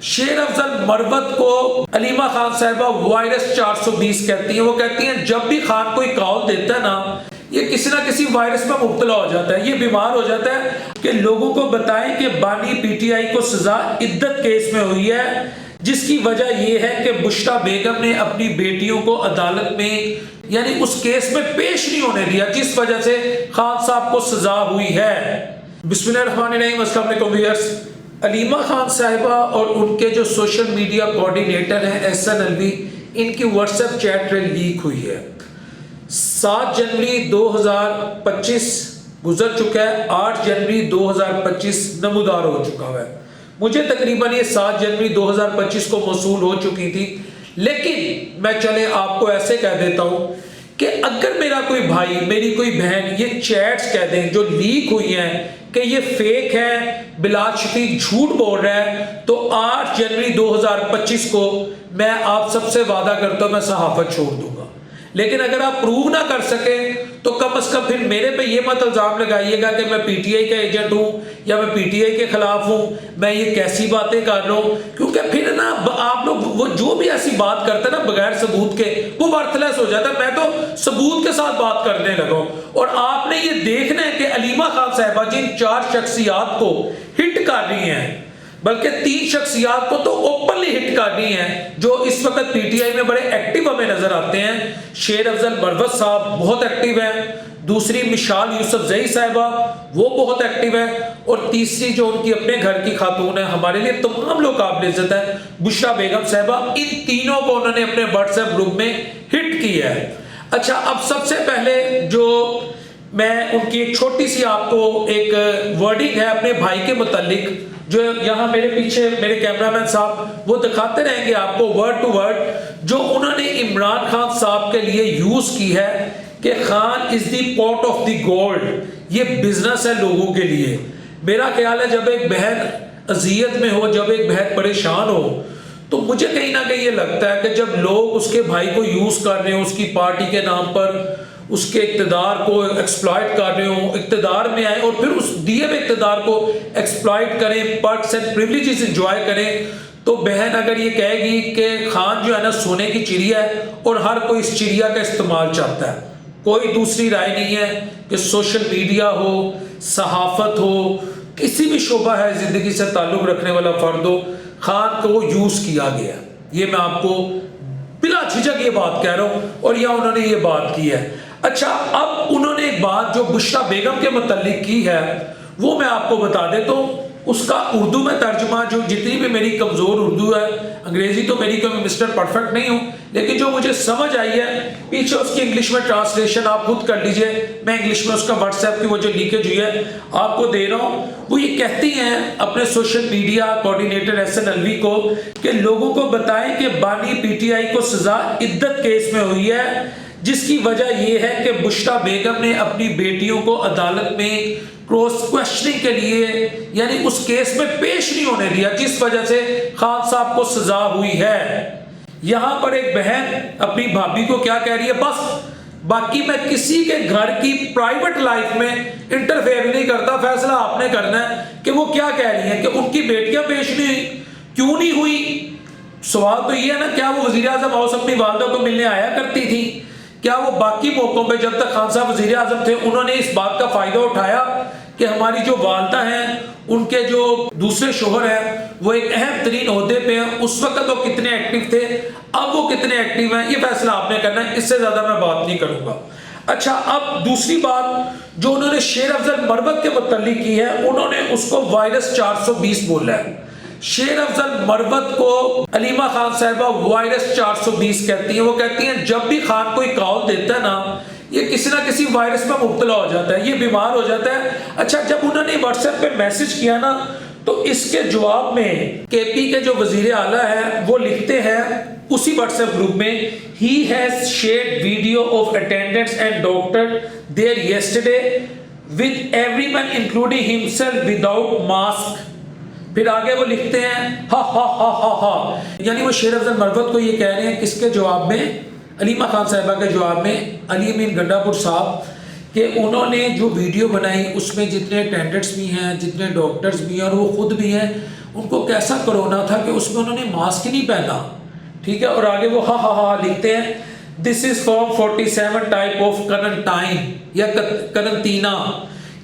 شیر افضل مروت کو علیمہ خان صاحبہ وائرس 420 کہتی ہیں. وہ کہتی ہیں جب بھی خان کوئی کال دیتا ہے نا یہ کسی نہ کسی وائرس میں مبتلا ہو جاتا ہے, یہ بیمار ہو جاتا ہے کہ لوگوں کو بتائیں کہ بانی پی ٹی آئی کو سزا عدت کیس میں ہوئی ہے, جس کی وجہ یہ ہے کہ بشریٰ بیگم نے اپنی بیٹیوں کو عدالت میں یعنی اس کیس میں پیش نہیں ہونے دیا, جس وجہ سے خان صاحب کو سزا ہوئی ہے. بسم اللہ الرحمن الرحیم. السلام علیکم ویئرس. علیمہ خان صاحبہ اور ان کے جو سوشل میڈیا کوارڈینیٹر ہیں احسن الوی, ان کی واٹس ایپ چیٹ لیک ہوئی ہے. 7 جنوری 2025 گزر چکا ہے, 8 جنوری 2025 نمودار ہو چکا ہے. مجھے تقریباً یہ 7 جنوری 2025 کو موصول ہو چکی تھی, لیکن میں چلے آپ کو ایسے کہہ دیتا ہوں کہ اگر میرا کوئی بھائی میری کوئی بہن یہ چیٹس کہہ دیں جو لیک ہوئی ہیں کہ یہ فیک ہے, بلال شفیق جھوٹ بول رہا ہے, تو 8 جنوری 2025 کو میں آپ سب سے وعدہ کرتا ہوں میں صحافت چھوڑ دوں گا. لیکن اگر آپ پروو نہ کر سکیں تو کم از کم پھر میرے پہ یہ مت الزام لگائیے گا کہ میں پی ٹی آئی کا ایجنٹ ہوں یا میں پی ٹی آئی کے خلاف ہوں, میں یہ کیسی باتیں کر رہا ہوں. کیونکہ پھر نا آپ لوگ وہ جو بھی ایسی بات کرتے ہیں نا بغیر ثبوت کے وہ ورتھ لیس ہو جاتا ہے. میں تو ثبوت کے ساتھ بات کرنے لگا ہوں, اور آپ نے یہ دیکھنا ہے کہ علیمہ خان صاحبہ جن 4 شخصیات کو ہٹ کر رہی ہیں, بلکہ 3 شخصیات کو تو اوپنلی ہٹ کر رہی ہیں جو اس وقت پی ٹی آئی میں بڑے ایکٹیو ہمیں نظر آتے ہیں. شیر افضل مروت صاحب بہت ایکٹیو ہیں, دوسری مشال یوسف زئی صاحبہ وہ بہت ایکٹیو ہے, اور تیسری جو ان کی اپنے گھر کی خاتون ہے, ہمارے لیے تمام لوگ قابل عزت ہے, بشریٰ بیگم صاحبہ. ان تینوں کو انہوں نے اپنے واٹس ایپ گروپ میں ہٹ کیا ہے. اچھا, اب سب سے پہلے جو میں ان کی ایک چھوٹی سی آپ کو ایک ورڈنگ ہے اپنے بھائی کے متعلق جو یہاں میرے پیچھے میرے کیمرامین صاحب وہ دکھاتے رہیں گے آپ کو ورڈ ٹو ورڈ, جو انہوں نے عمران خان صاحب کے لیے یوز کی ہے کہ خان از دی پاٹ آف دی گولڈ, یہ بزنس ہے لوگوں کے لیے. میرا خیال ہے جب ایک بہن اذیت میں ہو, جب ایک بہن پریشان ہو, تو مجھے کہیں نہ کہیں یہ لگتا ہے کہ جب لوگ اس کے بھائی کو یوز کر رہے ہیں اس کی پارٹی کے نام پر, اس کے اقتدار کو ایکسپلائٹ کر رہے ہوں, اقتدار میں آئے اور پھر اس دیے ہوئے اقتدار کو ایکسپلائٹ کریں, پرکس اینڈ پریویلیجز انجوائے کریں, تو بہن اگر یہ کہے گی کہ خان جو ہے نا سونے کی چڑیا ہے اور ہر کوئی اس چڑیا کا استعمال چاہتا ہے, کوئی دوسری رائے نہیں ہے کہ سوشل میڈیا ہو, صحافت ہو, کسی بھی شعبہ ہے زندگی سے تعلق رکھنے والا فرد ہو, خان کو یوز کیا گیا. یہ میں آپ کو بلا جھجک یہ بات کہہ رہا ہوں, اور یا انہوں نے یہ بات کی ہے. اچھا, اب انہوں نے ایک بات جو بشریٰ بیگم کے متعلق کی ہے وہ میں آپ کو بتا دیتا ہوں. اس کا اردو میں ترجمہ جو جتنی بھی میری کمزور اردو ہے, انگریزی تو میری کوئی مسٹر پرفیکٹ نہیں ہوں, لیکن جو مجھے سمجھ آئی ہے پیچھے اس کی انگلش میں ٹرانسلیشن آپ خود کر لیجئے. میں انگلش میں اس کا واٹس ایپ کی وہ جو لیکیج ہوئی ہے آپ کو دے رہا ہوں. وہ یہ کہتی ہیں اپنے سوشل میڈیا کوارڈینیٹر احسن الوی کو کہ لوگوں کو بتائیں کہ بانی پی ٹی آئی کو سزا عدت کیس میں ہوئی ہے, جس کی وجہ یہ ہے کہ بشریٰ بیگم نے اپنی بیٹیوں کو عدالت میں کراس کوسچننگ کے لیے یعنی اس کیس میں پیش نہیں ہونے دیا, جس وجہ سے خان صاحب کو سزا ہوئی ہے. یہاں پر ایک بہن اپنی بھابھی کو کیا کہہ رہی ہے, بس باقی میں کسی کے گھر کی پرائیویٹ لائف میں انٹرفیئر نہیں کرتا, فیصلہ آپ نے کرنا ہے کہ وہ کیا کہہ رہی ہیں کہ ان کی بیٹیاں پیش نہیں ہوئی, کیوں نہیں ہوئی. سوال تو یہ ہے نا, کیا وہ وزیر اعظم ہاؤس اپنی والدہ کو ملنے آیا کرتی تھی؟ کیا وہ باقی موقعوں پہ جب تک خان صاحب وزیر اعظم تھے انہوں نے اس بات کا فائدہ اٹھایا کہ ہماری جو والدہ ہیں ان کے جو دوسرے شوہر ہیں وہ ایک اہم ترین عہدے پہ ہیں, اس وقت وہ کتنے ایکٹیو تھے, اب وہ کتنے ایکٹیو ہیں, یہ فیصلہ آپ نے کرنا ہے, اس سے زیادہ میں بات نہیں کروں گا. اچھا, اب دوسری بات جو انہوں نے شیر افضل مروت کے متعلق کی ہے, انہوں نے اس کو وائرس 420 بولا ہے. شیر افضل مروت کو علیمہ خان صاحبہ وائرس 420 کہتی ہیں. وہ کہتی ہیں جب بھی خان کوئی کال دیتا ہے نا یہ کسی نہ کسی وائرس میں مبتلا ہو جاتا ہے, یہ بیمار ہو جاتا ہے. اچھا, جب انہوں نے واٹس ایپ پہ میسج کیا نا تو اس کے جواب میں کے پی کے جو وزیر اعلیٰ ہیں وہ لکھتے ہیں اسی واٹس ایپ گروپ میں, he has shared video of attendants and doctor there yesterday with everyone including himself without mask. پھر آگے وہ لکھتے ہیں ہا ہا ہا ہا ہا, یعنی وہ شیر افضل مروت کو یہ کہہ رہے ہیں کس کے جواب میں, علیمہ خان صاحبہ کے جواب میں, علی امین گنڈا پور صاحب, کہ انہوں نے جو ویڈیو بنائی اس میں جتنے اٹینڈنٹس بھی ہیں, جتنے ڈاکٹرز بھی ہیں اور وہ خود بھی ہیں, ان کو کیسا کرونا تھا کہ اس میں انہوں نے ماسک ہی نہیں پہنا، ٹھیک ہے، اور آگے وہ ہاں لکھتے ہیں دس از فارم 47 ٹائپ آف کرنٹائن یا کرنٹینا،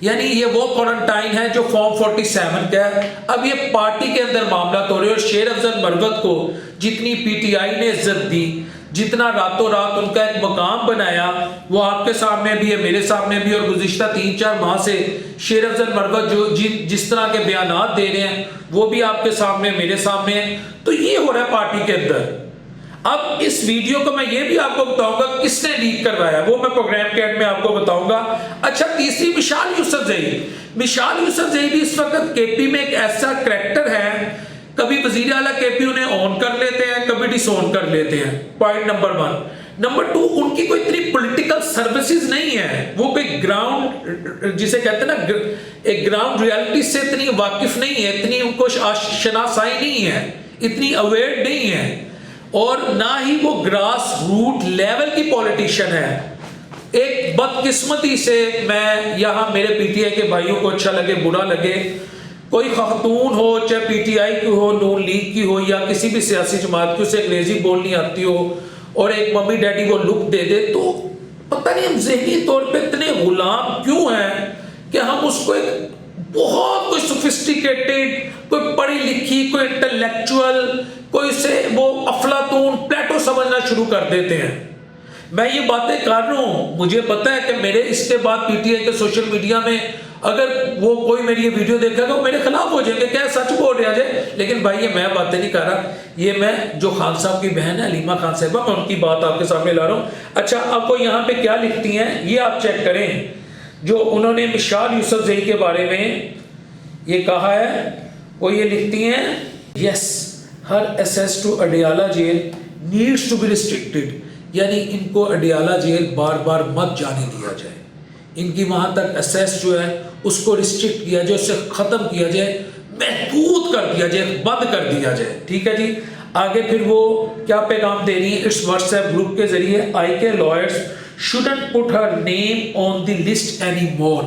یعنی یہ وہ کوارنٹائن ہے جو فارم 47 کا ہے۔ اب یہ پارٹی کے اندر معاملات ہو رہے ہیں اور شیر افضل مروت کو جتنی پی ٹی آئی نے عزت دی، جتنا راتوں رات ان کا ایک مقام بنایا، وہ آپ کے سامنے بھی ہے، میرے سامنے بھی، اور گزشتہ 3-4 ماہ سے شیر افضل مروت جو جس طرح کے بیانات دے رہے ہیں وہ بھی آپ کے سامنے، میرے سامنے ہیں۔ تو یہ ہو رہا ہے پارٹی کے اندر۔ اب اس ویڈیو کو میں یہ بھی آپ کو بتاؤں گا کس نے لیک کروایا، وہ میں پروگرام کے اینڈ میں آپ کو بتاؤں گا۔ اچھا، تیسری مشال یوسفزئی۔ مشال یوسفزئی بھی اس وقت کے پی میں ایک ایسا کریکٹر ہے، کبھی وزیر اعلیٰ کے پی انہیں آن کر لیتے ہیں، کبھی ڈس آن کر لیتے ہیں، پوائنٹ نمبر 1۔ نمبر 2، ان کی کوئی اتنی پولیٹیکل سروسز نہیں ہے، وہ کوئی گراؤنڈ جسے کہتے ہیں نا ایک گراؤنڈ ریالٹی سے اتنی واقف نہیں ہے، اتنی ان کو شناسائی نہیں ہے، اتنی اویئر نہیں ہے، اور نہ ہی وہ گراس روٹ لیول کی پولیٹیشین ہے۔ ایک بدقسمتی سے میں یہاں میرے پی ٹی آئی کے بھائیوں کو اچھا لگے برا لگے، کوئی خاتون ہو چاہے پی ٹی آئی کی ہو، نون لیگ کی ہو، یا کسی بھی سیاسی جماعت کی، اسے انگریزی بولنی آتی ہو اور ایک ممی ڈیڈی کو لک دے دے، تو پتہ نہیں ہم ذہنی طور پہ اتنے غلام کیوں ہیں کہ ہم اس کو ایک بہت کوئی سوفسٹیکیٹڈ، کوئی پڑھی لکھی، کوئی انٹلیکچوئل، کوئی سے وہ افلاطون پلیٹو سمجھنا شروع کر دیتے ہیں۔ میں یہ باتیں کر رہا ہوں، مجھے پتہ ہے کہ میرے اس کے بعد پی ٹی آئی کے سوشل میڈیا میں اگر وہ کوئی میری یہ ویڈیو دیکھے گا وہ میرے خلاف ہو جائیں گے، کیا سچ بول رہے ہیں؟ لیکن بھائی یہ میں باتیں نہیں کر رہا، یہ میں جو خان صاحب کی بہن ہے علیمہ خان صاحبہ، میں ان کی بات آپ کے سامنے لا رہا ہوں۔ اچھا، اب وہ یہاں پہ کیا لکھتی ہیں یہ آپ چیک کریں، جو انہوں نے مشال یوسفزئی کے بارے میں یہ کہا ہے، وہ یہ لکھتی ہیں yes her access to Adiala jail needs to be restricted, یعنی ان کو اڈیالہ جیل بار بار مت جانے دیا جائے، ان کی وہاں تک ایکسیس جو ہے اس کو ریسٹرکٹ کیا جائے، اسے ختم کیا جائے، محدود کر دیا جائے، بند کر دیا جائے، ٹھیک ہے جی۔ آگے پھر وہ کیا پیغام دے رہی ہیں اس واٹس ایپ گروپ کے ذریعے، آئی کے lawyers shouldn't put her name on the list anymore،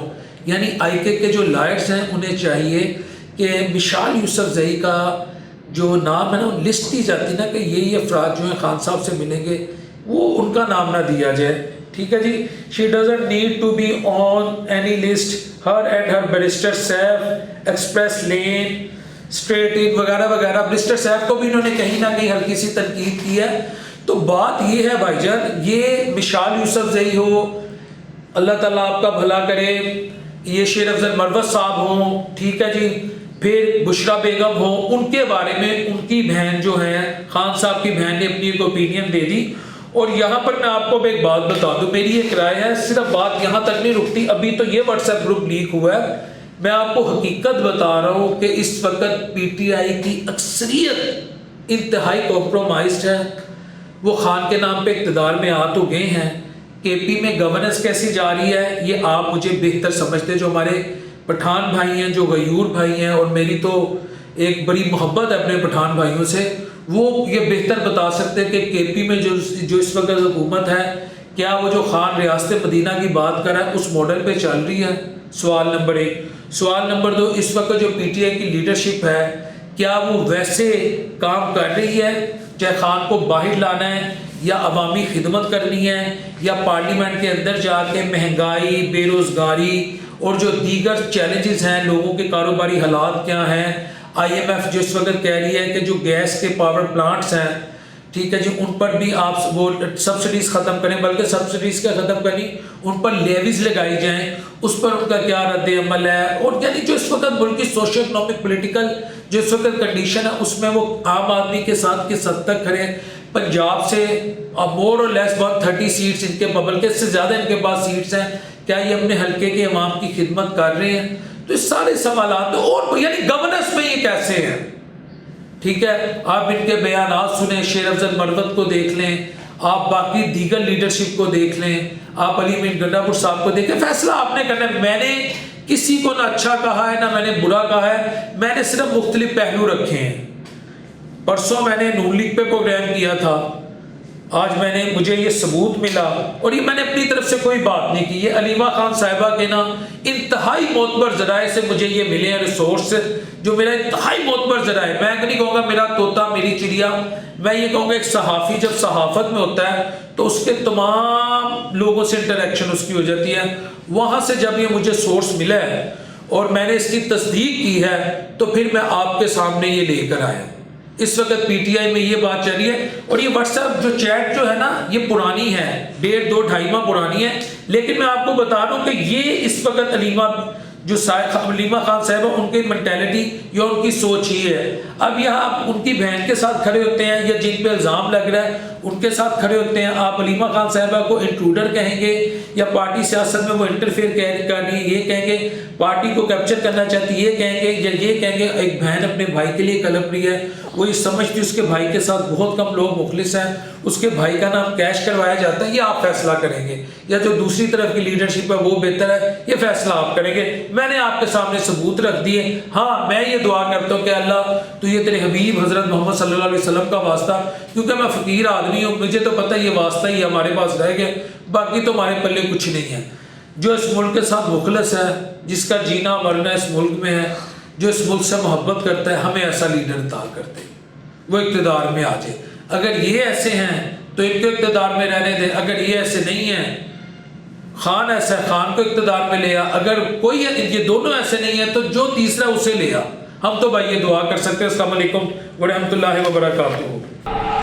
یعنی آئی کے جو لائرز ہیں انہیں چاہیے کہ مشال یوسفزئی کا جو نام ہے نا لسٹ دی جاتی نا کہ یہ افراد جو ہیں خان صاحب سے ملیں گے، وہ ان کا نام نہ دیا جائے، ٹھیک ہے جی۔ she doesn't need to be on any list، her and her barrister Saif express lane street ان وغیرہ وغیرہ، barrister سیف کو بھی انہوں نے کہیں نہ کہیں ہلکی سی تنقید کی ہے۔ تو بات یہ ہے بھائی جان، یہ مشال یوسفزئی ہو، اللہ تعالیٰ آپ کا بھلا کرے، یہ شیر افضل مروت صاحب ہوں، ٹھیک ہے جی، پھر بشرا بیگم ہو، ان کے بارے میں ان کی بہن جو ہے خان صاحب کی بہن نے اپنی ایک اوپینین دے دی۔ اور یہاں پر میں آپ کو ایک بات بتا دوں، میری ایک رائے ہے، صرف بات یہاں تک نہیں رکتی، ابھی تو یہ واٹس ایپ گروپ لیک ہوا ہے، میں آپ کو حقیقت بتا رہا ہوں کہ اس وقت پی ٹی آئی کی اکثریت انتہائی کمپرومائزڈ ہے، وہ خان کے نام پہ اقتدار میں آ تو گئے ہیں، کے پی میں گورننس کیسی جا رہی ہے یہ آپ مجھے بہتر سمجھتے، جو ہمارے پٹھان بھائی ہیں، جو غیور بھائی ہیں، اور میری تو ایک بڑی محبت ہے اپنے پٹھان بھائیوں سے، وہ یہ بہتر بتا سکتے کہ کے پی میں جو اس وقت حکومت ہے، کیا وہ جو خان ریاست مدینہ کی بات کر رہا ہے اس ماڈل پہ چل رہی ہے؟ سوال نمبر 1۔ سوال نمبر 2، اس وقت جو پی ٹی آئی کی لیڈرشپ ہے کیا وہ ویسے کام کر رہی ہے، چاہے خان کو باہر لانا ہے یا عوامی خدمت کرنی ہے یا پارلیمنٹ کے اندر جا کے مہنگائی، بے روزگاری اور جو دیگر چیلنجز ہیں، لوگوں کے کاروباری حالات کیا ہیں، آئی ایم ایف جو اس وقت کہہ رہی ہے کہ جو گیس کے پاور پلانٹس ہیں، ٹھیک ہے جی، ان پر بھی آپ وہ سبسڈیز ختم کریں، بلکہ سبسڈیز کیا ختم کریں، ان پر لیویز لگائی جائیں، اس پر ان کا کیا رد عمل ہے، اور یعنی جو اس وقت ملک کی سوشل اکنامک پولیٹیکل جو اس وقت کنڈیشن ہے اس میں وہ عام آدمی کے ساتھ کس حد تک کھڑے ہیں۔ پنجاب سے مور اور لیس 130 سیٹس ان کے بلکہ اس سے زیادہ ان کے پاس سیٹس ہیں، کیا یہ اپنے حلقے کے عوام کی خدمت کر رہے ہیں؟ تو اس سارے سوالات، اور یعنی گورننس میں یہ کیسے ہیں، ٹھیک ہے، آپ ان کے بیانات سنیں، شیر افضل مروت کو دیکھ لیں، آپ باقی دیگر لیڈرشپ کو دیکھ لیں، آپ علی مین گنڈا پور صاحب کو دیکھیں، فیصلہ آپ نے کرنا ہے۔ میں نے کسی کو نہ اچھا کہا ہے نہ میں نے برا کہا ہے، میں نے صرف مختلف پہلو رکھے ہیں۔ پرسوں میں نے نون لیگ پہ پروگرام کیا تھا، آج مجھے یہ ثبوت ملا، اور یہ میں نے اپنی طرف سے کوئی بات نہیں کی، یہ علیمہ خان صاحبہ کے نا انتہائی معتبر ذرائع سے مجھے یہ ملے ہیں ریسورس، جو میرا انتہائی معتبر ذرائع، میں نہیں کہوں گا میرا طوطا میری چڑیا، میں یہ کہوں گا ایک صحافی جب صحافت میں ہوتا ہے تو اس کے تمام لوگوں سے انٹریکشن اس کی ہو جاتی ہے، وہاں سے جب یہ مجھے سورس ملا ہے اور میں نے اس کی تصدیق کی ہے تو پھر میں آپ کے سامنے یہ لے کر آیا۔ اس وقت پی ٹی آئی میں یہ بات چل رہی ہے، اور یہ واٹس ایپ جو چیٹ جو ہے نا یہ پرانی ہے، 1.5 2 2.5 ماہ پرانی ہے، لیکن میں آپ کو بتا رہا ہوں کہ یہ اس وقت علیمہ خان صاحبہ ان کی مینٹیلٹی یا ان کی سوچ ہی ہے۔ اب یہاں آپ ان کی بہن کے ساتھ کھڑے ہوتے ہیں یا جن پہ الزام لگ رہا ہے ان کے ساتھ کھڑے ہوتے ہیں، آپ علیمہ خان صاحبہ کو انٹروڈر کہیں گے یا پارٹی سیاست میں وہ انٹرفیئر کر رہی ہے یہ کہیں گے، پارٹی کو کیپچر کرنا چاہتی ہے یہ کہیں گے، یا یہ کہیں گے ایک بہن اپنے بھائی کے لیے کلپ رہی ہے، وہ یہ سمجھتی اس کے بھائی کے ساتھ بہت کم لوگ مخلص ہیں، اس کے بھائی کا نام کیش کروایا جاتا ہے، یہ آپ فیصلہ کریں گے، یا جو دوسری طرف کی لیڈرشپ ہے وہ بہتر ہے، یہ فیصلہ آپ کریں گے۔ میں نے آپ کے سامنے ثبوت رکھ دیے۔ ہاں میں یہ دعا کرتا ہوں کہ اللہ تو یہ تیرے حبیب حضرت محمد صلی اللہ علیہ وسلم کا واسطہ، کیونکہ میں فقیر آدمی ہوں، مجھے تو پتہ یہ واسطہ ہی ہمارے پاس رہ گیا، باقی تو ہمارے پلے کچھ نہیں ہے۔ جو اس ملک کے ساتھ مخلص ہے، جس کا جینا مرنا اس ملک میں ہے، جو اس ملک سے محبت کرتا ہے، ہمیں ایسا لیڈر عطا کرتے ہیں، وہ اقتدار میں آ جائے۔ اگر یہ ایسے ہیں تو ان کو اقتدار میں رہنے دیں، اگر یہ ایسے نہیں ہیں، خان ایسا ہے خان کو اقتدار میں لیا، اگر کوئی یہ دونوں ایسے نہیں ہیں تو جو تیسرا اسے لیا۔ ہم تو بھائی یہ دعا کر سکتے ہیں۔ السلام علیکم ورحمۃ اللہ وبرکاتہ۔